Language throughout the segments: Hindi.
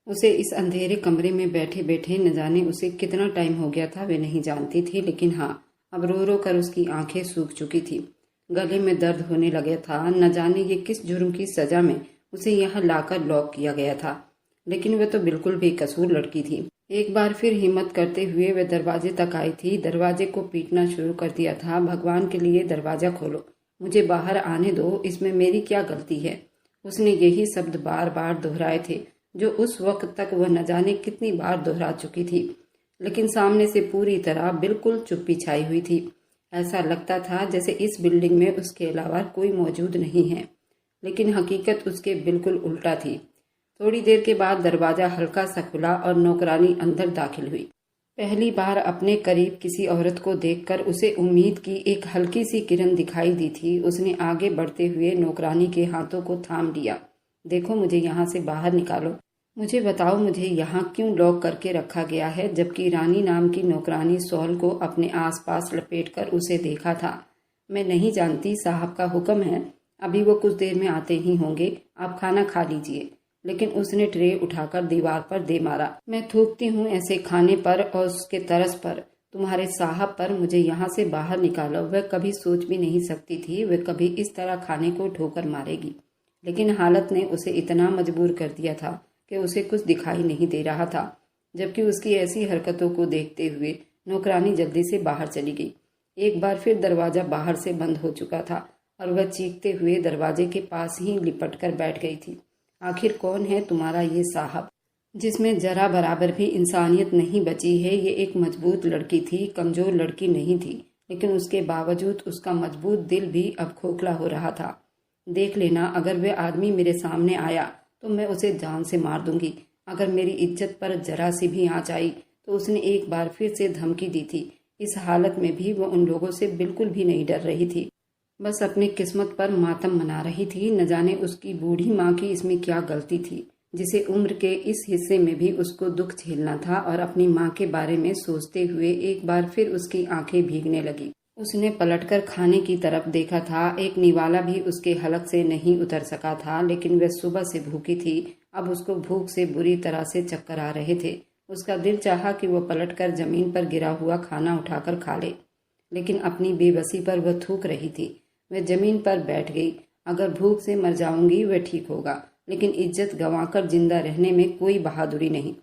उसे इस अंधेरे कमरे में बैठे बैठे न जाने उसे कितना टाइम हो गया था वे नहीं जानती थी, लेकिन हाँ, अब रो रो कर उसकी आंखें सूख चुकी थी। गले में दर्द होने लगा था। न जाने ये किस जुर्म की सजा में उसे यहाँ लाकर लॉक किया गया था, लेकिन वह तो बिल्कुल बेकसूर लड़की थी। एक बार फिर हिम्मत करते हुए वह दरवाजे तक आई थी। दरवाजे को पीटना शुरू कर दिया था। भगवान के लिए दरवाजा खोलो, मुझे बाहर आने दो, इसमें मेरी क्या गलती है। उसने यही शब्द बार बार दोहराए थे, जो उस वक्त तक वह न जाने कितनी बार दोहरा चुकी थी। लेकिन सामने से पूरी तरह बिल्कुल चुप्पी छाई हुई थी। ऐसा लगता था जैसे इस बिल्डिंग में उसके अलावा कोई मौजूद नहीं है, लेकिन हकीकत उसके बिल्कुल उल्टा थी। थोड़ी देर के बाद दरवाजा हल्का सा खुला और नौकरानी अंदर दाखिल हुई। पहली बार अपने करीब किसी औरत को देखकर उसे उम्मीद की एक हल्की सी किरण दिखाई दी थी। उसने आगे बढ़ते हुए नौकरानी के हाथों को थाम लिया। देखो, मुझे यहाँ से बाहर निकालो। मुझे बताओ, मुझे यहाँ क्यों लॉक करके रखा गया है, जबकि रानी नाम की नौकरानी सॉल को अपने आसपास लपेटकर उसे देखा था। मैं नहीं जानती, साहब का हुक्म है, अभी वो कुछ देर में आते ही होंगे, आप खाना खा लीजिए। लेकिन उसने ट्रे उठाकर दीवार पर दे मारा। मैं थूकती हूँ ऐसे खाने पर और उसके तरस पर, तुम्हारे साहब पर। मुझे यहाँ से बाहर निकालो। वह कभी सोच भी नहीं सकती थी वह कभी इस तरह खाने को ठोकर मारेगी, लेकिन हालत ने उसे इतना मजबूर कर दिया था कि उसे कुछ दिखाई नहीं दे रहा था। जबकि उसकी ऐसी हरकतों को देखते हुए नौकरानी जल्दी से बाहर चली गई। एक बार फिर दरवाजा बाहर से बंद हो चुका था और वह चीखते हुए दरवाजे के पास ही लिपट कर बैठ गई थी। आखिर कौन है तुम्हारा ये साहब, जिसमें जरा बराबर भी इंसानियत नहीं बची है। ये एक मजबूत लड़की थी, कमजोर लड़की नहीं थी, लेकिन उसके बावजूद उसका मजबूत दिल भी अब खोखला हो रहा था। देख लेना, अगर वह आदमी मेरे सामने आया तो मैं उसे जान से मार दूंगी। अगर मेरी इज्जत पर जरा सी भी आंच आई तो उसने एक बार फिर से धमकी दी थी। इस हालत में भी वह उन लोगों से बिल्कुल भी नहीं डर रही थी, बस अपनी किस्मत पर मातम मना रही थी। न जाने उसकी बूढ़ी माँ की इसमें क्या गलती थी, जिसे उम्र के इस हिस्से में भी उसको दुख झेलना था। और अपनी माँ के बारे में सोचते हुए एक बार फिर उसकी आंखें भीगने लगी। उसने पलटकर खाने की तरफ देखा था। एक निवाला भी उसके हलक से नहीं उतर सका था, लेकिन वह सुबह से भूखी थी। अब उसको भूख से बुरी तरह से चक्कर आ रहे थे। उसका दिल चाहा कि वह पलटकर जमीन पर गिरा हुआ खाना उठाकर खा ले, लेकिन अपनी बेबसी पर वह थूक रही थी। वह जमीन पर बैठ गई। अगर भूख से मर जाऊंगी वह ठीक होगा, लेकिन इज्जत गंवाकर जिंदा रहने में कोई बहादुरी नहीं।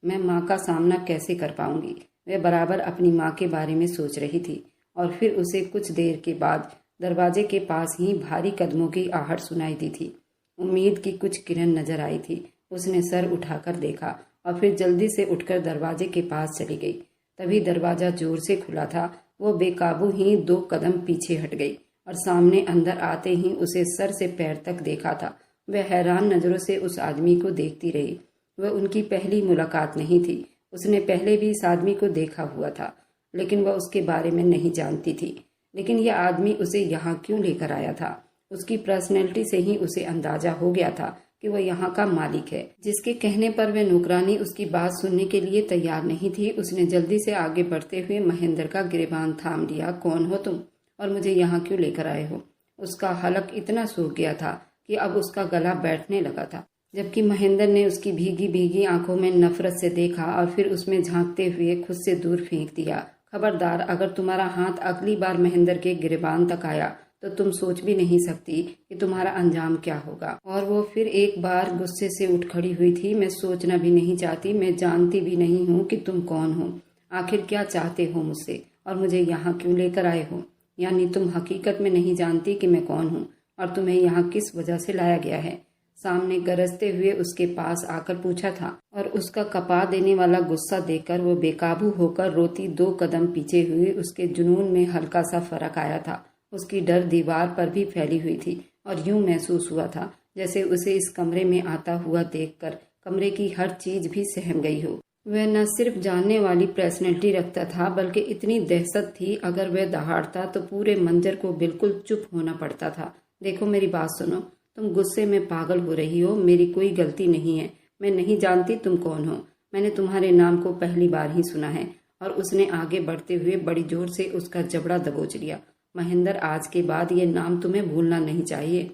मैं माँ का सामना कैसे कर पाऊंगी। वह बराबर अपनी माँ के बारे में सोच रही थी। और फिर उसे कुछ देर के बाद दरवाजे के पास ही भारी कदमों की आहट सुनाई दी थी। उम्मीद की कुछ किरण नजर आई थी। उसने सर उठाकर देखा और फिर जल्दी से उठकर दरवाजे के पास चली गई। तभी दरवाजा जोर से खुला था। वो बेकाबू ही 2 कदम पीछे हट गई और सामने अंदर आते ही उसे सर से पैर तक देखा था। वह हैरान नजरों से उस आदमी को देखती रही। वह उनकी पहली मुलाकात नहीं थी। उसने पहले भी इस आदमी को देखा हुआ था, लेकिन वह उसके बारे में नहीं जानती थी। लेकिन यह आदमी उसे यहाँ क्यों लेकर आया था? उसकी पर्सनैलिटी से ही उसे अंदाजा हो गया था कि वह यहाँ का मालिक है। जिसके कहने पर वह नौकरानी उसकी बात सुनने के लिए तैयार नहीं थी। उसने जल्दी से आगे बढ़ते हुए महेंद्र का गिरबान थाम लिया। कौन हो तुम और मुझे यहाँ क्यों लेकर आए हो? उसका हलक इतना सूख गया था कि अब उसका गला बैठने लगा था। जबकि महेंद्र ने उसकी भीगी भीगी आंखों में नफरत से देखा और फिर उसमें झांकते हुए खुद से दूर फेंक दिया। खबरदार, अगर तुम्हारा हाथ अगली बार महेंद्र के गिरबान तक आया तो तुम सोच भी नहीं सकती कि तुम्हारा अंजाम क्या होगा। और वो फिर एक बार गुस्से से उठ खड़ी हुई थी। मैं सोचना भी नहीं चाहती, मैं जानती भी नहीं हूँ कि तुम कौन हो। आखिर क्या चाहते हो मुझसे और मुझे यहाँ क्यों लेकर आए हो? यानी तुम हकीकत में नहीं जानती कि मैं कौन हूँ और तुम्हें यहाँ किस वजह से लाया गया है? सामने गरजते हुए उसके पास आकर पूछा था और उसका कपा देने वाला गुस्सा देखकर वो बेकाबू होकर रोती 2 कदम पीछे हुई। उसके जुनून में हल्का सा फर्क आया था। उसकी डर दीवार पर भी फैली हुई थी और यूं महसूस हुआ था जैसे उसे इस कमरे में आता हुआ देखकर कमरे की हर चीज भी सहम गई हो। वह न सिर्फ जानने वाली पर्सनैलिटी रखता था, बल्कि इतनी दहशत थी अगर वह दहाड़ता तो पूरे मंजर को बिल्कुल चुप होना पड़ता था। देखो, मेरी बात सुनो, तुम गुस्से में पागल हो रही हो। मेरी कोई गलती नहीं है। मैं नहीं जानती तुम कौन हो। मैंने तुम्हारे नाम को पहली बार ही सुना है। और उसने आगे बढ़ते हुए बड़ी जोर से उसका जबड़ा दबोच लिया। महेंद्र, आज के बाद ये नाम तुम्हें भूलना नहीं चाहिए।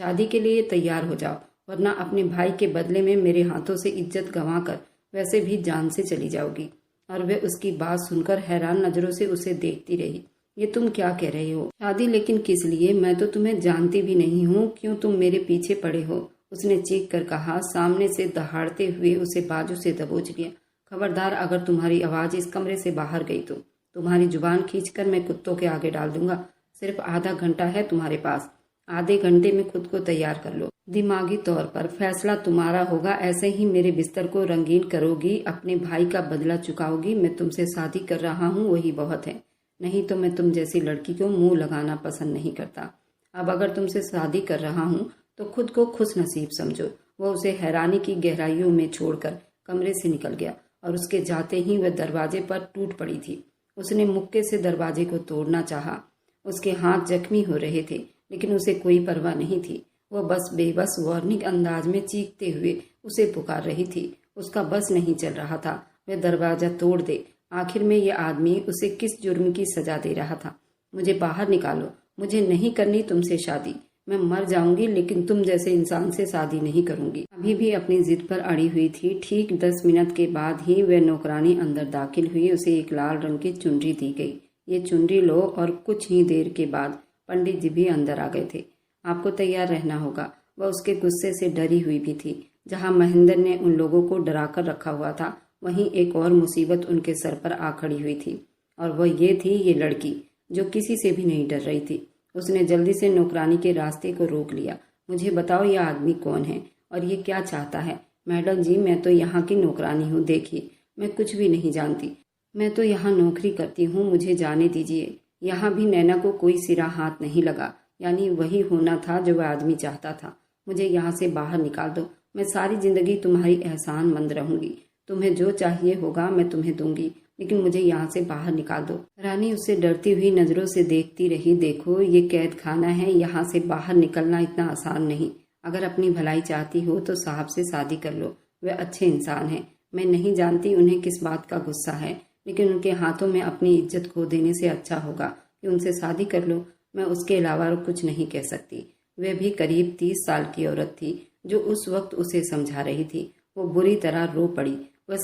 शादी के लिए तैयार हो जाओ वरना अपने भाई के बदले में मेरे हाथों से इज्जत गंवाकर वैसे भी जान से चली जाओगी। और वे उसकी बात सुनकर हैरान नजरों से उसे देखती रही। ये तुम क्या कह रहे हो? शादी लेकिन किस लिए? मैं तो तुम्हें जानती भी नहीं हूँ, क्यों तुम मेरे पीछे पड़े हो? उसने चीख कर कहा। सामने से दहाड़ते हुए उसे बाजू से दबोच लिया। खबरदार, अगर तुम्हारी आवाज इस कमरे से बाहर गई तो तुम्हारी जुबान खींचकर मैं कुत्तों के आगे डाल दूंगा। सिर्फ आधा घंटा है तुम्हारे पास, आधे घंटे में खुद को तैयार कर लो। दिमागी तौर पर फैसला तुम्हारा होगा। ऐसे ही मेरे बिस्तर को रंगीन करोगी, अपने भाई का बदला चुकाओगी। मैं तुमसे शादी कर रहा हूँ, वही बहुत है। नहीं तो मैं तुम जैसी लड़की को मुंह लगाना पसंद नहीं करता। अब अगर तुमसे शादी कर रहा हूँ तो खुद को खुश नसीब समझो। वह उसे हैरानी की गहराइयों में छोड़कर कमरे से निकल गया और उसके जाते ही वह दरवाजे पर टूट पड़ी थी। उसने मुक्के से दरवाजे को तोड़ना चाहा। उसके हाथ जख्मी हो रहे थे, लेकिन उसे कोई परवाह नहीं थी। वह बस बेबस वार्निंग अंदाज में चीखते हुए उसे पुकार रही थी। उसका बस नहीं चल रहा था वह दरवाजा तोड़ दे। आखिर में यह आदमी उसे किस जुर्म की सजा दे रहा था? मुझे बाहर निकालो, मुझे नहीं करनी तुमसे शादी। मैं मर जाऊंगी लेकिन तुम जैसे इंसान से शादी नहीं करूंगी। अभी भी अपनी जिद पर अड़ी हुई थी। ठीक 10 मिनट के बाद ही वह नौकरानी अंदर दाखिल हुई। उसे एक लाल रंग की चुनरी दी गई। ये चुनरी लो। और कुछ ही देर के बाद पंडित जी भी अंदर आ गए थे। आपको तैयार रहना होगा। वह उसके गुस्से से डरी हुई भी थी। जहां महेंद्र ने उन लोगों को डरा कर रखा हुआ था, वहीं एक और मुसीबत उनके सर पर आ खड़ी हुई थी। और वह ये थी, ये लड़की जो किसी से भी नहीं डर रही थी। उसने जल्दी से नौकरानी के रास्ते को रोक लिया। मुझे बताओ, यह आदमी कौन है और ये क्या चाहता है? मैडम जी, मैं तो यहाँ की नौकरानी हूँ। देखिए, मैं कुछ भी नहीं जानती। मैं तो यहाँ नौकरी करती हूँ, मुझे जाने दीजिए। यहाँ भी नैना को कोई सिरा हाथ नहीं लगा। यानी वही होना था जो वह आदमी चाहता था। मुझे यहाँ से बाहर निकाल दो। मैं सारी जिंदगी तुम्हारी एहसानमंद रहूंगी। तुम्हें जो चाहिए होगा मैं तुम्हें दूंगी, लेकिन मुझे यहाँ से बाहर निकाल दो। रानी उसे डरती हुई नजरों से देखती रही। देखो, ये कैद खाना है, यहाँ से बाहर निकलना इतना आसान नहीं। अगर अपनी भलाई चाहती हो तो साहब से शादी कर लो। वे अच्छे इंसान हैं। मैं नहीं जानती उन्हें किस बात का गुस्सा है, लेकिन उनके हाथों में अपनी इज्जत खो देने से अच्छा होगा कि उनसे शादी कर लो। मैं उसके अलावा कुछ नहीं कह सकती। वह भी करीब 30 साल की औरत थी जो उस वक्त उसे समझा रही थी। वो बुरी तरह रो पड़ी। वह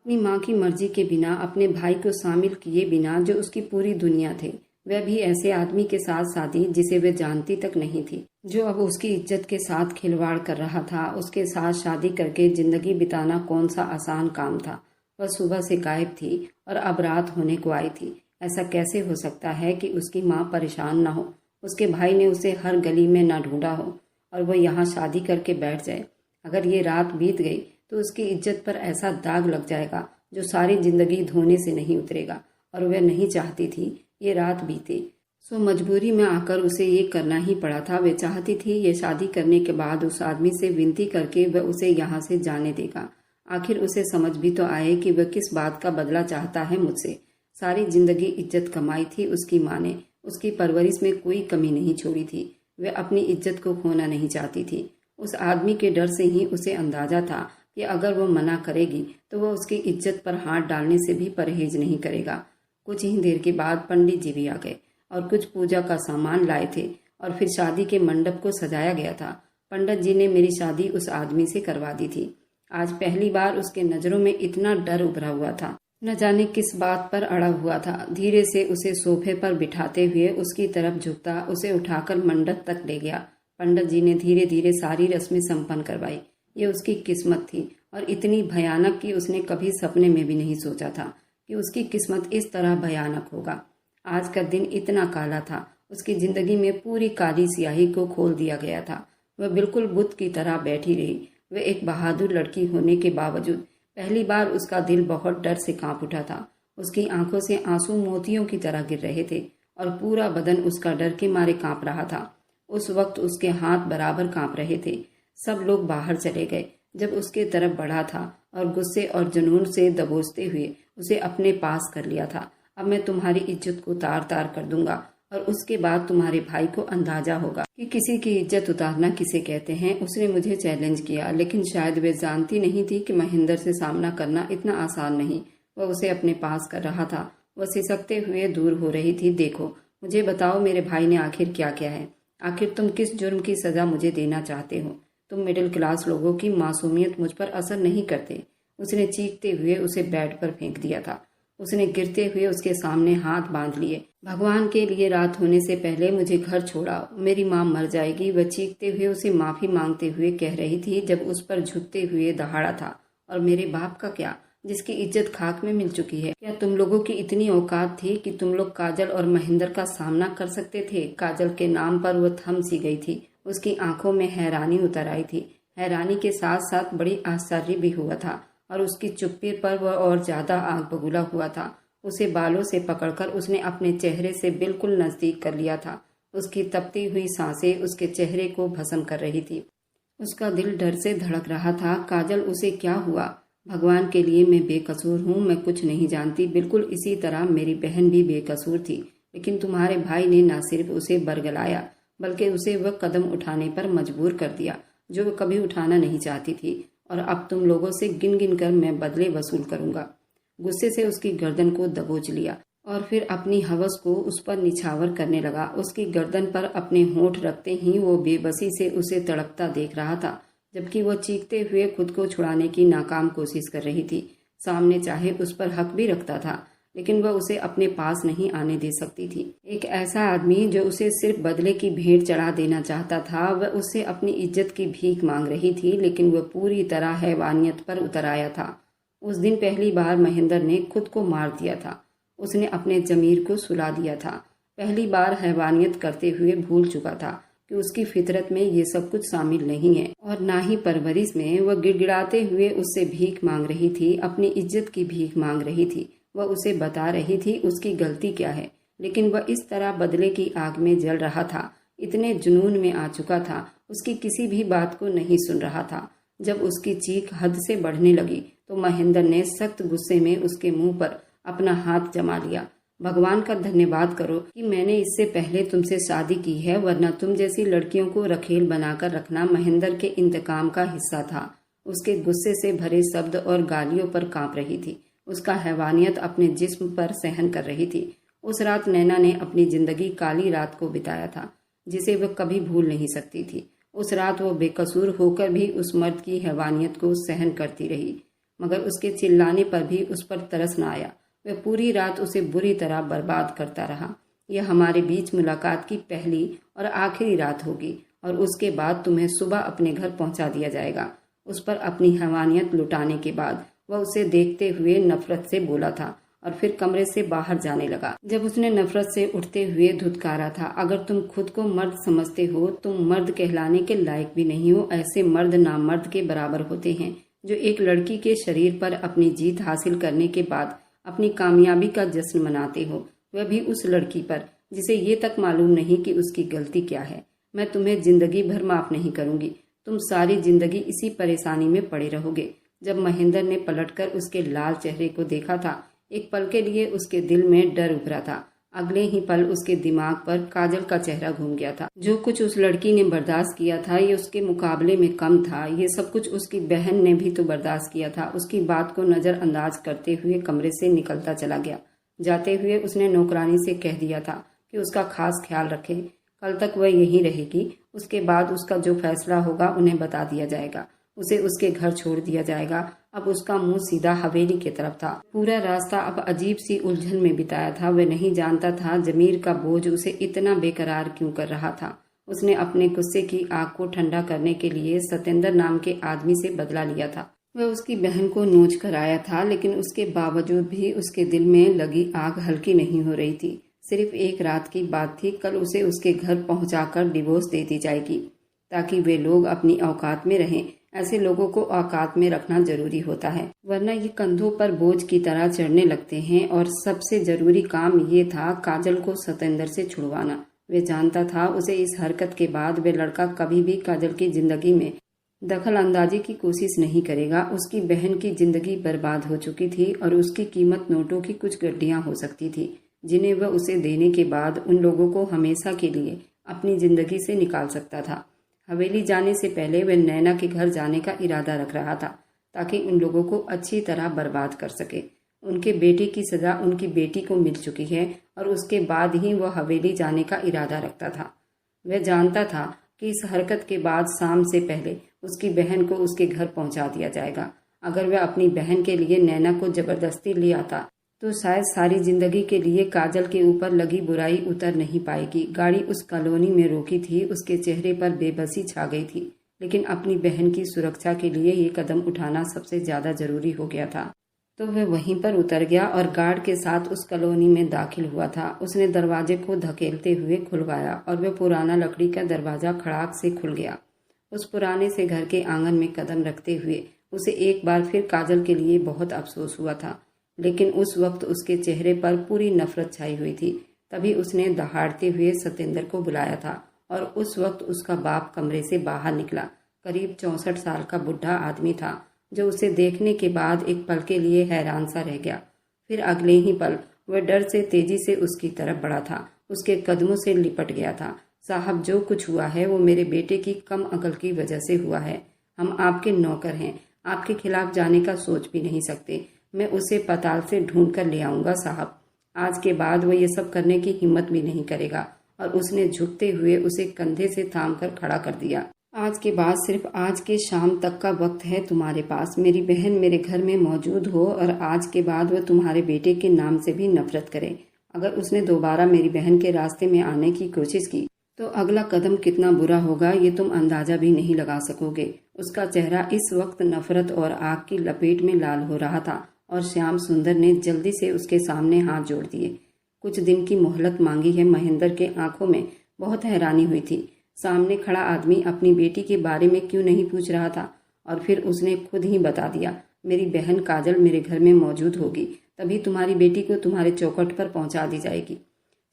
अपनी माँ की मर्जी के बिना, अपने भाई को शामिल किए बिना, जो उसकी पूरी दुनिया थे, वह भी ऐसे आदमी के साथ शादी जिसे वह जानती तक नहीं थी, जो अब उसकी इज्जत के साथ खिलवाड़ कर रहा था। उसके साथ शादी करके जिंदगी बिताना कौन सा आसान काम था। वह सुबह से गायब थी और अब रात होने को आई थी। ऐसा कैसे हो सकता है कि उसकी माँ परेशान ना हो, उसके भाई ने उसे हर गली में ना ढूंढा हो और वह यहाँ शादी करके बैठ जाए। अगर ये रात बीत गई तो उसकी इज्जत पर ऐसा दाग लग जाएगा जो सारी जिंदगी धोने से नहीं उतरेगा। और वह नहीं चाहती थी ये रात बीते, सो मजबूरी में आकर उसे ये करना ही पड़ा था। वह चाहती थी ये शादी करने के बाद उस आदमी से विनती करके वह उसे यहाँ से जाने देगा। आखिर उसे समझ भी तो आए कि वह किस बात का बदला चाहता है मुझसे। सारी जिंदगी इज्जत कमाई थी उसकी माँ ने, उसकी परवरिश में कोई कमी नहीं छोड़ी थी। वह अपनी इज्जत को खोना नहीं चाहती थी। उस आदमी के डर से ही उसे अंदाजा था कि अगर वह मना करेगी तो वह उसकी इज्जत पर हाथ डालने से भी परहेज नहीं करेगा। कुछ ही देर के बाद पंडित जी भी आ गए और कुछ पूजा का सामान लाए थे और फिर शादी के मंडप को सजाया गया था। पंडित जी ने मेरी शादी उस आदमी से करवा दी थी। आज पहली बार उसके नजरों में इतना डर उभरा हुआ था, न जाने किस बात पर अड़ा हुआ था। धीरे से उसे सोफे पर बिठाते हुए उसकी तरफ झुकता, उसे उठाकर मंडप तक ले गया। पंडित जी ने धीरे धीरे सारी रस्में संपन्न करवाई। ये उसकी किस्मत थी और इतनी भयानक कि उसने कभी सपने में भी नहीं सोचा था कि उसकी किस्मत इस तरह भयानक होगा। आज का दिन इतना काला था, उसकी जिंदगी में पूरी काली स्याही को खोल दिया गया था। वह बिल्कुल बुत की तरह बैठी रही। वह एक बहादुर लड़की होने के बावजूद पहली बार उसका दिल बहुत डर से कांप उठा था। उसकी आंखों से आंसू मोतियों की तरह गिर रहे थे और पूरा बदन उसका डर के मारे कांप रहा था। उस वक्त उसके हाथ बराबर कांप रहे थे। सब लोग बाहर चले गए जब उसके तरफ बढ़ा था और गुस्से और जुनून से दबोचते हुए उसे अपने पास कर लिया था। अब मैं तुम्हारी इज्जत को तार तार कर दूंगा और उसके बाद तुम्हारे भाई को अंदाजा होगा कि किसी की इज्जत उतारना किसे कहते हैं। उसने मुझे चैलेंज किया, लेकिन शायद वे जानती नहीं थी कि महेंद्र से सामना करना इतना आसान नहीं। वह उसे अपने पास कर रहा था। वह सिसकते हुए दूर हो रही थी। देखो, मुझे बताओ, मेरे भाई ने आखिर क्या किया है? आखिर तुम किस जुर्म की सजा मुझे देना चाहते हो? तुम मिडिल क्लास लोगों की मासूमियत मुझ पर असर नहीं करते। उसने चीखते हुए उसे बेड पर फेंक दिया था। उसने गिरते हुए उसके सामने हाथ बांध लिए। भगवान के लिए रात होने से पहले मुझे घर छोड़ाओ, मेरी माँ मर जाएगी, वह चीखते हुए उसे माफी मांगते हुए कह रही थी जब उस पर झुकते हुए दहाड़ा था। और मेरे बाप का क्या, जिसकी इज्जत खाक में मिल चुकी है? क्या तुम लोगों की इतनी औकात थी कि तुम लोग काजल और महेंद्र का सामना कर सकते थे? काजल के नाम पर वह थम सी गई थी। उसकी आंखों में हैरानी उतर आई थी। हैरानी के साथ साथ बड़ी आश्चर्य भी हुआ था और उसकी चुप्पी पर वह और ज्यादा आग बबूला हुआ था। उसे बालों से पकड़कर उसने अपने चेहरे से बिल्कुल नजदीक कर लिया था। उसकी तपती हुई सांसें उसके चेहरे को भस्म कर रही थी। उसका दिल डर से धड़क रहा था। काजल, उसे क्या हुआ? भगवान के लिए मैं बेकसूर हूँ, मैं कुछ नहीं जानती। बिल्कुल इसी तरह मेरी बहन भी बेकसूर थी, लेकिन तुम्हारे भाई ने न सिर्फ उसे बरगलाया बल्कि उसे वह कदम उठाने पर मजबूर कर दिया जो वह कभी उठाना नहीं चाहती थी। और अब तुम लोगों से गिन गिन कर मैं बदले वसूल करूंगा। गुस्से से उसकी गर्दन को दबोच लिया और फिर अपनी हवस को उस पर निछावर करने लगा। उसकी गर्दन पर अपने होंठ रखते ही वो बेबसी से उसे तड़पता देख रहा था, जबकि वो चीखते हुए खुद को छुड़ाने की नाकाम कोशिश कर रही थी। सामने चाहे उस पर हक भी रखता था, लेकिन वह उसे अपने पास नहीं आने दे सकती थी। एक ऐसा आदमी जो उसे सिर्फ बदले की भेंट चढ़ा देना चाहता था, वह उससे अपनी इज्जत की भीख मांग रही थी, लेकिन वह पूरी तरह हैवानियत पर उतर आया था। उस दिन पहली बार महेंद्र ने खुद को मार दिया था। उसने अपने जमीर को सुला दिया था। पहली बार हैवानियत करते हुए भूल चुका था कि उसकी फितरत में ये सब कुछ शामिल नहीं है और ना ही परवरिश में। वह गिड़गिड़ाते हुए उससे भीख मांग रही थी, अपनी इज्जत की भीख मांग रही थी। वह उसे बता रही थी उसकी गलती क्या है, लेकिन वह इस तरह बदले की आग में जल रहा था, इतने जुनून में आ चुका था, उसकी किसी भी बात को नहीं सुन रहा था। जब उसकी चीख हद से बढ़ने लगी तो महेंद्र ने सख्त गुस्से में उसके मुंह पर अपना हाथ जमा लिया। भगवान का धन्यवाद करो कि मैंने इससे पहले तुमसे शादी की है, वरना तुम जैसी लड़कियों को रखेल बनाकर रखना महेंद्र के इंतकाम का हिस्सा था। उसके गुस्से से भरे शब्द और गालियों पर कांप रही थी। उसका हैवानियत अपने जिस्म पर सहन कर रही थी। उस रात नैना ने अपनी जिंदगी काली रात को बिताया था, जिसे वह कभी भूल नहीं सकती थी। उस रात वो बेकसूर होकर भी उस मर्द की हैवानियत को सहन करती रही, मगर उसके चिल्लाने पर भी उस पर तरस न आया। वह पूरी रात उसे बुरी तरह बर्बाद करता रहा। यह हमारे बीच मुलाकात की पहली और आखिरी रात होगी और उसके बाद तुम्हें सुबह अपने घर पहुंचा दिया जाएगा। उस पर अपनी हैवानियत लुटाने के बाद वह उसे देखते हुए नफरत से बोला था और फिर कमरे से बाहर जाने लगा। जब उसने नफरत से उठते हुए धुतकारा था, अगर तुम खुद को मर्द समझते हो, तुम मर्द कहलाने के लायक भी नहीं हो। ऐसे मर्द नामर्द के बराबर होते हैं जो एक लड़की के शरीर पर अपनी जीत हासिल करने के बाद अपनी कामयाबी का जश्न मनाते हो, वह भी उस लड़की पर जिसे ये तक मालूम नहीं कि उसकी गलती क्या है। मैं तुम्हें जिंदगी भर माफ नहीं करूंगी। तुम सारी जिंदगी इसी परेशानी में पड़े रहोगे। जब महेंद्र ने पलटकर उसके लाल चेहरे को देखा था, एक पल के लिए उसके दिल में डर उभरा था। अगले ही पल उसके दिमाग पर काजल का चेहरा घूम गया था। जो कुछ उस लड़की ने बर्दाश्त किया था ये उसके मुकाबले में कम था। ये सब कुछ उसकी बहन ने भी तो बर्दाश्त किया था। उसकी बात को नजरअंदाज करते हुए कमरे से निकलता चला गया। जाते हुए उसने नौकरानी से कह दिया था कि उसका खास ख्याल रखे। कल तक वह यहीं रहेगी, उसके बाद उसका जो फैसला होगा उन्हें बता दिया जाएगा। उसे उसके घर छोड़ दिया जाएगा। अब उसका मुंह सीधा हवेली की तरफ था। पूरा रास्ता अब अजीब सी उलझन में बिताया था। वह नहीं जानता था जमीर का बोझ उसे इतना बेकरार क्यों कर रहा था। उसने अपने गुस्से की आग को ठंडा करने के लिए सतेंद्र नाम के आदमी से बदला लिया था। वह उसकी बहन को नोच कर आया था, लेकिन उसके बावजूद भी उसके दिल में लगी आग हल्की नहीं हो रही थी। सिर्फ एक रात की बात थी। कल उसे उसके घर पहुंचाकर डिवोर्स दे दी जाएगी ताकि वे लोग अपनी औकात में रहें। ऐसे लोगों को औकात में रखना जरूरी होता है, वरना ये कंधों पर बोझ की तरह चढ़ने लगते हैं। और सबसे जरूरी काम ये था काजल को सतेंद्र से छुड़वाना। वे जानता था उसे इस हरकत के बाद वे लड़का कभी भी काजल की जिंदगी में दखल अंदाजी की कोशिश नहीं करेगा। उसकी बहन की जिंदगी बर्बाद हो चुकी थी और उसकी कीमत नोटों की कुछ गड्डियां हो सकती थी, जिन्हें वह उसे देने के बाद उन लोगों को हमेशा के लिए अपनी जिंदगी से निकाल सकता था। हवेली जाने से पहले वह नैना के घर जाने का इरादा रख रहा था ताकि उन लोगों को अच्छी तरह बर्बाद कर सके। उनके बेटे की सजा उनकी बेटी को मिल चुकी है और उसके बाद ही वह हवेली जाने का इरादा रखता था। वह जानता था कि इस हरकत के बाद शाम से पहले उसकी बहन को उसके घर पहुंचा दिया जाएगा। अगर वह अपनी बहन के लिए नैना को जबरदस्ती ले आता तो शायद सारी जिंदगी के लिए काजल के ऊपर लगी बुराई उतर नहीं पाएगी। गाड़ी उस कॉलोनी में रोकी थी, उसके चेहरे पर बेबसी छा गई थी, लेकिन अपनी बहन की सुरक्षा के लिए ये कदम उठाना सबसे ज्यादा जरूरी हो गया था। तो वह वहीं पर उतर गया और गार्ड के साथ उस कॉलोनी में दाखिल हुआ था। उसने दरवाजे को धकेलते हुए खुलवाया और वह पुराना लकड़ी का दरवाजा खड़ाक से खुल गया। उस पुराने से घर के आंगन में कदम रखते हुए उसे एक बार फिर काजल के लिए बहुत अफसोस हुआ था, लेकिन उस वक्त उसके चेहरे पर पूरी नफरत छाई हुई थी। तभी उसने दहाड़ते हुए सतेंद्र को बुलाया था और उस वक्त उसका बाप कमरे से बाहर निकला। करीब 64 साल का बुढ़ा आदमी था, जो उसे देखने के बाद एक पल के लिए हैरान सा रह गया। फिर अगले ही पल वह डर से तेजी से उसकी तरफ बढ़ा था, उसके कदमों से लिपट गया था। साहब, जो कुछ हुआ है वो मेरे बेटे की कम अकल की वजह से हुआ है। हम आपके नौकर हैं, आपके खिलाफ जाने का सोच भी नहीं सकते। मैं उसे पताल से ढूंढ कर ले आऊंगा साहब। आज के बाद वो ये सब करने की हिम्मत भी नहीं करेगा। और उसने झुकते हुए उसे कंधे से थाम कर खड़ा कर दिया। आज के बाद सिर्फ आज के शाम तक का वक्त है तुम्हारे पास। मेरी बहन मेरे घर में मौजूद हो और आज के बाद वह तुम्हारे बेटे के नाम से भी नफरत करे। अगर उसने दोबारा मेरी बहन के रास्ते में आने की कोशिश की तो अगला कदम कितना बुरा होगा ये तुम अंदाजा भी नहीं लगा सकोगे। उसका चेहरा इस वक्त नफरत और आग की लपेट में लाल हो रहा था और श्याम सुंदर ने जल्दी से उसके सामने हाथ जोड़ दिए। कुछ दिन की मोहलत मांगी है। महेंद्र के आंखों में बहुत हैरानी हुई थी। सामने खड़ा आदमी अपनी बेटी के बारे में क्यों नहीं पूछ रहा था? और फिर उसने खुद ही बता दिया, मेरी बहन काजल मेरे घर में मौजूद होगी, तभी तुम्हारी बेटी को तुम्हारे चौखट पर पहुंचा दी जाएगी।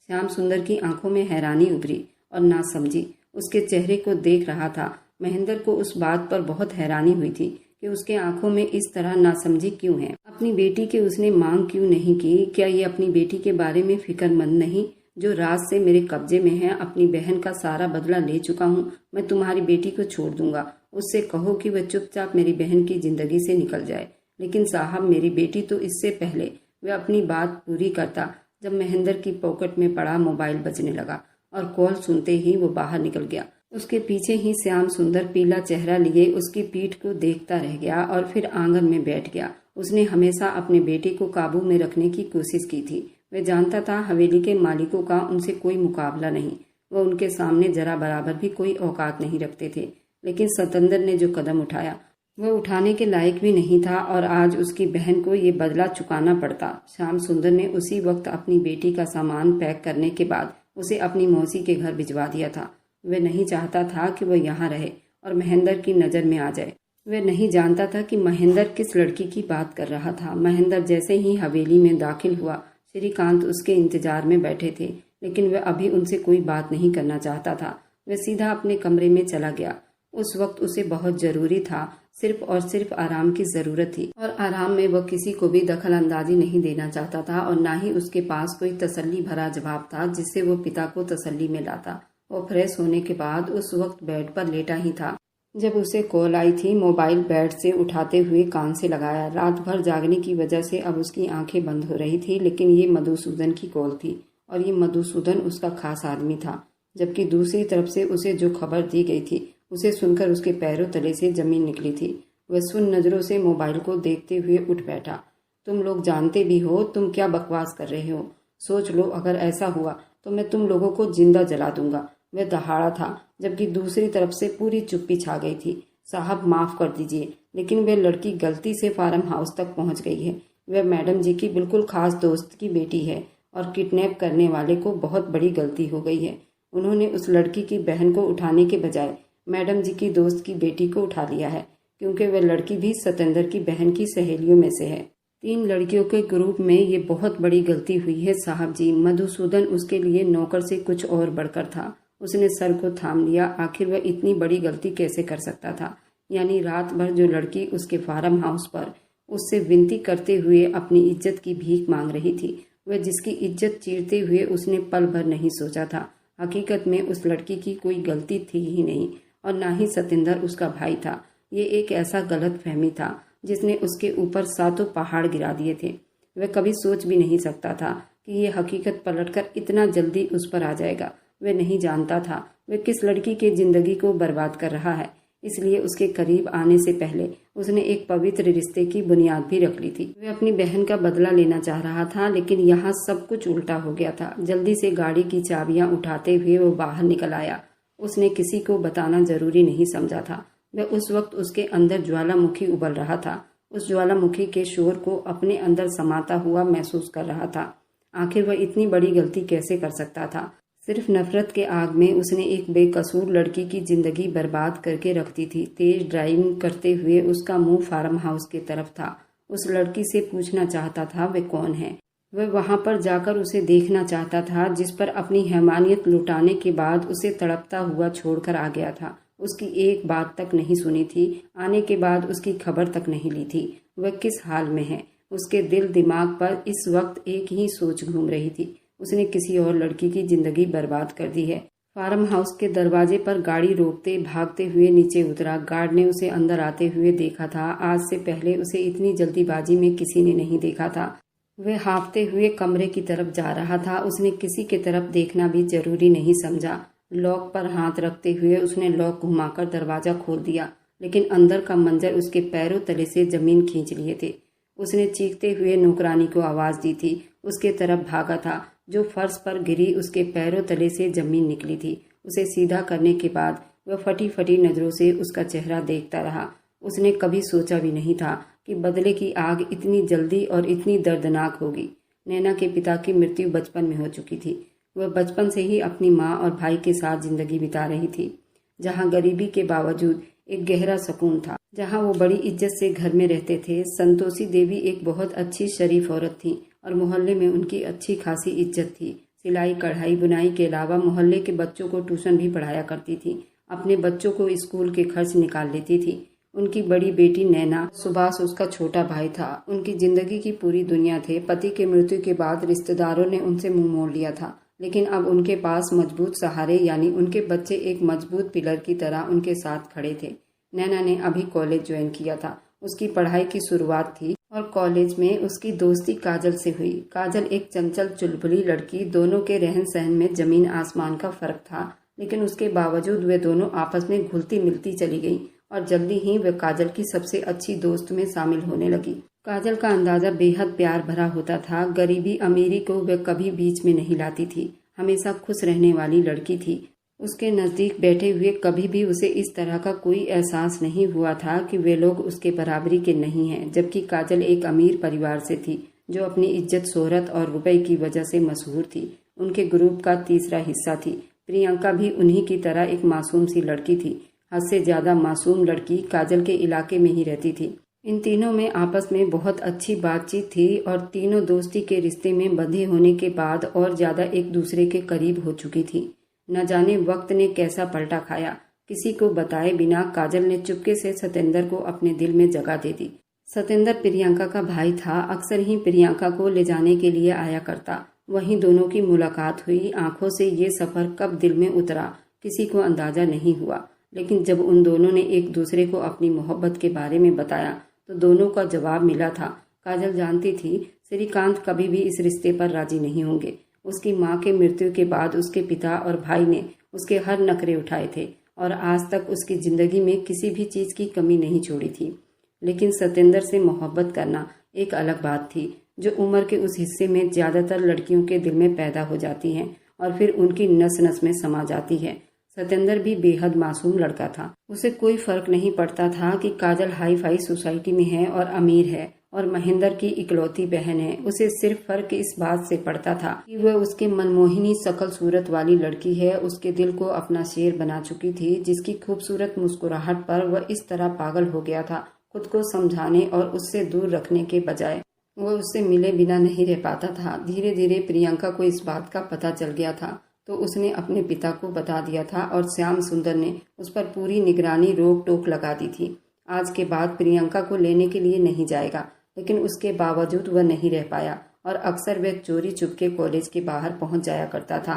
श्याम सुंदर की आंखों में हैरानी उभरी और नासमझी उसके चेहरे को देख रहा था। महेंद्र को उस बात पर बहुत हैरानी हुई थी कि उसके आंखों में इस तरह नासमझी क्यों है। अपनी बेटी की उसने मांग क्यों नहीं की? क्या ये अपनी बेटी के बारे में फिक्रमंद नहीं? जो राज से मेरे कब्जे में है, अपनी बहन का सारा बदला ले चुका हूँ। मैं तुम्हारी बेटी को छोड़ दूंगा। उससे कहो कि वह चुपचाप मेरी बहन की जिंदगी से निकल जाए। लेकिन साहब, मेरी बेटी तो इससे पहले वह अपनी बात पूरी करता जब महेंद्र की पॉकेट में पड़ा मोबाइल बजने लगा और कॉल सुनते ही वो बाहर निकल गया। उसके पीछे ही श्याम सुंदर पीला चेहरा लिए उसकी पीठ को देखता रह गया और फिर आंगन में बैठ गया। उसने हमेशा अपने बेटे को काबू में रखने की कोशिश की थी। वह जानता था हवेली के मालिकों का उनसे कोई मुकाबला नहीं। वह उनके सामने जरा बराबर भी कोई औकात नहीं रखते थे। लेकिन सतेंद्र ने जो कदम उठाया वह उठाने के लायक भी नहीं था और आज उसकी बहन को ये बदला चुकाना पड़ता। श्याम सुंदर ने उसी वक्त अपनी बेटी का सामान पैक करने के बाद उसे अपनी मौसी के घर भिजवा दिया था। वह नहीं चाहता था कि वह यहाँ रहे और महेंद्र की नज़र में आ जाए। वह नहीं जानता था कि महेंद्र किस लड़की की बात कर रहा था। महेंद्र जैसे ही हवेली में दाखिल हुआ, श्रीकांत उसके इंतजार में बैठे थे, लेकिन वह अभी उनसे कोई बात नहीं करना चाहता था। वह सीधा अपने कमरे में चला गया। उस वक्त उसे बहुत जरूरी था, सिर्फ और सिर्फ आराम की जरूरत थी और आराम में वह किसी को भी दखल अंदाजी नहीं देना चाहता था और ना ही उसके पास कोई तसल्ली भरा जवाब था जिससे वो पिता को तसल्ली में लाता। वो फ्रेश होने के बाद उस वक्त बेड पर लेटा ही था जब उसे कॉल आई थी। मोबाइल बेड से उठाते हुए कान से लगाया। रात भर जागने की वजह से अब उसकी आंखें बंद हो रही थी, लेकिन ये मधुसूदन की कॉल थी और ये मधुसूदन उसका खास आदमी था। जबकि दूसरी तरफ से उसे जो खबर दी गई थी उसे सुनकर उसके पैरों तले से जमीन निकली थी। वह सुन नजरों से मोबाइल को देखते हुए उठ बैठा। तुम लोग जानते भी हो तुम क्या बकवास कर रहे हो। सोच लो, अगर ऐसा हुआ तो मैं तुम लोगों को जिंदा जला दूंगा। वह दहाड़ा था, जबकि दूसरी तरफ से पूरी चुप्पी छा गई थी। साहब, माफ कर दीजिए, लेकिन वह लड़की गलती से फार्म हाउस तक पहुंच गई है। वह मैडम जी की बिल्कुल खास दोस्त की बेटी है और किडनैप करने वाले को बहुत बड़ी गलती हो गई है। उन्होंने उस लड़की की बहन को उठाने के बजाय मैडम जी की दोस्त की बेटी को उठा लिया है, क्योंकि वह लड़की भी सतेंद्र की बहन की सहेलियों में से है। 3 लड़कियों के ग्रुप में ये बहुत बड़ी गलती हुई है साहब जी। मधुसूदन उसके लिए नौकर से कुछ और बढ़कर था। उसने सर को थाम लिया। आखिर वह इतनी बड़ी गलती कैसे कर सकता था? यानी रात भर जो लड़की उसके फार्म हाउस पर उससे विनती करते हुए अपनी इज्जत की भीख मांग रही थी, वह जिसकी इज्जत चीरते हुए उसने पल भर नहीं सोचा था। हकीकत में उस लड़की की कोई गलती थी ही नहीं और ना ही सतेंद्र उसका भाई था। ये एक ऐसा गलत फहमी था जिसने उसके ऊपर 7 पहाड़ गिरा दिए थे। वह कभी सोच भी नहीं सकता था कि ये हकीकत पलटकर इतना जल्दी उस पर आ जाएगा। वह नहीं जानता था वह किस लड़की के जिंदगी को बर्बाद कर रहा है। इसलिए उसके करीब आने से पहले उसने एक पवित्र रिश्ते की बुनियाद भी रख ली थी। वह अपनी बहन का बदला लेना चाह रहा था, लेकिन यहाँ सब कुछ उल्टा हो गया था। जल्दी से गाड़ी की चाबियां उठाते हुए वो बाहर निकल आया। उसने किसी को बताना जरूरी नहीं समझा था। वह उस वक्त उसके अंदर ज्वालामुखी उबल रहा था। उस ज्वालामुखी के शोर को अपने अंदर समाता हुआ महसूस कर रहा था। आखिर वह इतनी बड़ी गलती कैसे कर सकता था। सिर्फ नफरत के आग में उसने एक बेकसूर लड़की की जिंदगी बर्बाद करके रख दी थी। तेज ड्राइविंग करते हुए उसका मुंह फार्म हाउस की तरफ था। उस लड़की से पूछना चाहता था वह कौन है। वह वहां पर जाकर उसे देखना चाहता था, जिस पर अपनी हैवानियत लुटाने के बाद उसे तड़पता हुआ छोड़कर आ गया था। उसकी एक बात तक नहीं सुनी थी। आने के बाद उसकी खबर तक नहीं ली थी। वह किस हाल में है। उसके दिल दिमाग पर इस वक्त एक ही सोच घूम रही थी। उसने किसी और लड़की की जिंदगी बर्बाद कर दी है। फार्म हाउस के दरवाजे पर गाड़ी रोकते भागते हुए नीचे उतरा। गार्ड ने उसे अंदर आते हुए देखा था। आज से पहले उसे इतनी जल्दीबाजी में किसी ने नहीं देखा था। वह हाँफते हुए कमरे की तरफ जा रहा था। उसने किसी की तरफ देखना भी जरूरी नहीं समझा। लॉक पर हाथ रखते हुए उसने लॉक घुमाकर दरवाजा खोल दिया, लेकिन अंदर का मंजर उसके पैरों तले से जमीन खींच लिए थे। उसने चीखते हुए नौकरानी को आवाज दी थी। उसके तरफ भागा था, जो फर्श पर गिरी उसके पैरों तले से जमीन निकली थी। उसे सीधा करने के बाद वह फटी फटी नजरों से उसका चेहरा देखता रहा। उसने कभी सोचा भी नहीं था कि बदले की आग इतनी जल्दी और इतनी दर्दनाक होगी। नैना के पिता की मृत्यु बचपन में हो चुकी थी। वह बचपन से ही अपनी माँ और भाई के साथ जिंदगी बिता रही थी, जहाँ गरीबी के बावजूद एक गहरा सुकून था, जहाँ वो बड़ी इज्जत से घर में रहते थे। संतोषी देवी एक बहुत अच्छी शरीफ औरत थी और मोहल्ले में उनकी अच्छी खासी इज्जत थी। सिलाई कढ़ाई बुनाई के अलावा मोहल्ले के बच्चों को ट्यूशन भी पढ़ाया करती थी। अपने बच्चों को स्कूल के खर्च निकाल लेती थी। उनकी बड़ी बेटी नैना, सुभाष उसका छोटा भाई था। उनकी जिंदगी की पूरी दुनिया थे। पति के मृत्यु के बाद रिश्तेदारों ने उनसे मुंह मोड़ लिया था, लेकिन अब उनके पास मजबूत सहारे यानी उनके बच्चे एक मजबूत पिलर की तरह उनके साथ खड़े थे। नैना ने अभी कॉलेज ज्वाइन किया था। उसकी पढ़ाई की शुरुआत थी और कॉलेज में उसकी दोस्ती काजल से हुई। काजल एक चंचल चुलबुली लड़की। दोनों के रहन सहन में जमीन आसमान का फर्क था, लेकिन उसके बावजूद वे दोनों आपस में घुलती मिलती चली गईं और जल्दी ही वे काजल की सबसे अच्छी दोस्त में शामिल होने लगी। काजल का अंदाजा बेहद प्यार भरा होता था। गरीबी अमीरी को वे कभी बीच में नहीं लाती थी। हमेशा खुश रहने वाली लड़की थी। उसके नजदीक बैठे हुए कभी भी उसे इस तरह का कोई एहसास नहीं हुआ था कि वे लोग उसके बराबरी के नहीं हैं। जबकि काजल एक अमीर परिवार से थी, जो अपनी इज्जत, शोहरत और रुपए की वजह से मशहूर थी। उनके ग्रुप का तीसरा हिस्सा थी। प्रियंका भी उन्हीं की तरह एक मासूम सी लड़की थी। हद से ज्यादा मासूम लड़की काजल के इलाके में ही रहती थी। इन तीनों में आपस में बहुत अच्छी बातचीत थी और तीनों दोस्ती के रिश्ते में बंधे होने के बाद और ज्यादा एक दूसरे के करीब हो चुकी थी। न जाने वक्त ने कैसा पलटा खाया। किसी को बताए बिना काजल ने चुपके से सतेंद्र को अपने दिल में जगह दे दी। सतेंद्र प्रियंका का भाई था। अक्सर ही प्रियंका को ले जाने के लिए आया करता। वहीं दोनों की मुलाकात हुई। आंखों से ये सफर कब दिल में उतरा किसी को अंदाजा नहीं हुआ, लेकिन जब उन दोनों ने एक दूसरे को अपनी मोहब्बत के बारे में बताया तो दोनों का जवाब मिला था। काजल जानती थी श्रीकांत कभी भी इस रिश्ते पर राजी नहीं होंगे। उसकी मां के मृत्यु के बाद उसके पिता और भाई ने उसके हर नखरे उठाए थे और आज तक उसकी जिंदगी में किसी भी चीज की कमी नहीं छोड़ी थी। लेकिन सतेंद्र से मोहब्बत करना एक अलग बात थी, जो उम्र के उस हिस्से में ज्यादातर लड़कियों के दिल में पैदा हो जाती है और फिर उनकी नस नस में समा जाती है। सतेंद्र भी बेहद मासूम लड़का था। उसे कोई फर्क नहीं पड़ता था कि काजल हाई फाई सोसाइटी में है और अमीर है और महेंद्र की इकलौती बहन है। उसे सिर्फ फर्क इस बात से पड़ता था कि वह उसके मनमोहिनी शकल सूरत वाली लड़की है। उसके दिल को अपना शेर बना चुकी थी, जिसकी खूबसूरत मुस्कुराहट पर वह इस तरह पागल हो गया था। खुद को समझाने और उससे दूर रखने के बजाय वह उससे मिले बिना नहीं रह पाता था। धीरे धीरे प्रियंका को इस बात का पता चल गया था तो उसने अपने पिता को बता दिया था और श्याम सुंदर ने उस पर पूरी निगरानी रोक टोक लगा दी थी। आज के बाद प्रियंका को लेने के लिए नहीं जाएगा, लेकिन उसके बावजूद वह नहीं रह पाया और अक्सर वह चोरी चुपके कॉलेज के बाहर पहुंच जाया करता था।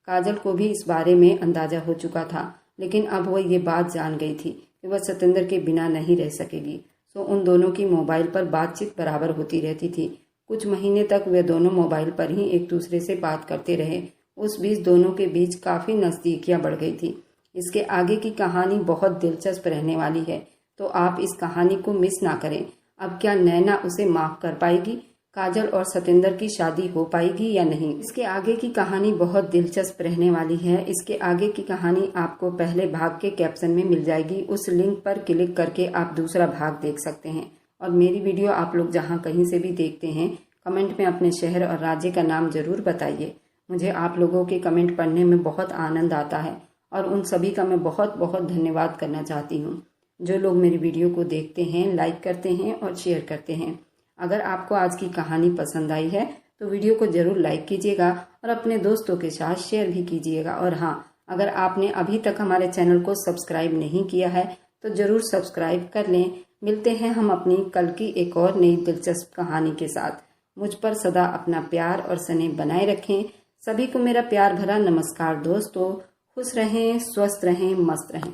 काजल को भी इस बारे में अंदाजा हो चुका था, लेकिन अब वह ये बात जान गई थी कि वह सतेंद्र के बिना नहीं रह सकेगी। तो उन दोनों की मोबाइल पर बातचीत बराबर होती रहती थी। कुछ महीने तक वे दोनों मोबाइल पर ही एक दूसरे से बात करते रहे। उस बीच दोनों के बीच काफ़ी नज़दीकियाँ बढ़ गई थी। इसके आगे की कहानी बहुत दिलचस्प रहने वाली है, तो आप इस कहानी को मिस ना करें। अब क्या नैना उसे माफ़ कर पाएगी? काजल और सतेंद्र की शादी हो पाएगी या नहीं? इसके आगे की कहानी बहुत दिलचस्प रहने वाली है। इसके आगे की कहानी आपको पहले भाग के कैप्शन में मिल जाएगी। उस लिंक पर क्लिक करके आप दूसरा भाग देख सकते हैं। और मेरी वीडियो आप लोग जहां कहीं से भी देखते हैं, कमेंट में अपने शहर और राज्य का नाम जरूर बताइए। मुझे आप लोगों के कमेंट पढ़ने में बहुत आनंद आता है और उन सभी का मैं बहुत बहुत धन्यवाद करना चाहती हूँ जो लोग मेरी वीडियो को देखते हैं, लाइक करते हैं और शेयर करते हैं। अगर आपको आज की कहानी पसंद आई है तो वीडियो को जरूर लाइक कीजिएगा और अपने दोस्तों के साथ शेयर भी कीजिएगा। और हाँ, अगर आपने अभी तक हमारे चैनल को सब्सक्राइब नहीं किया है तो जरूर सब्सक्राइब कर लें। मिलते हैं हम अपनी कल की एक और नई दिलचस्प कहानी के साथ। मुझ पर सदा अपना प्यार और स्नेह बनाए रखें। सभी को मेरा प्यार भरा नमस्कार दोस्तों। खुश रहें, स्वस्थ रहें, मस्त रहें।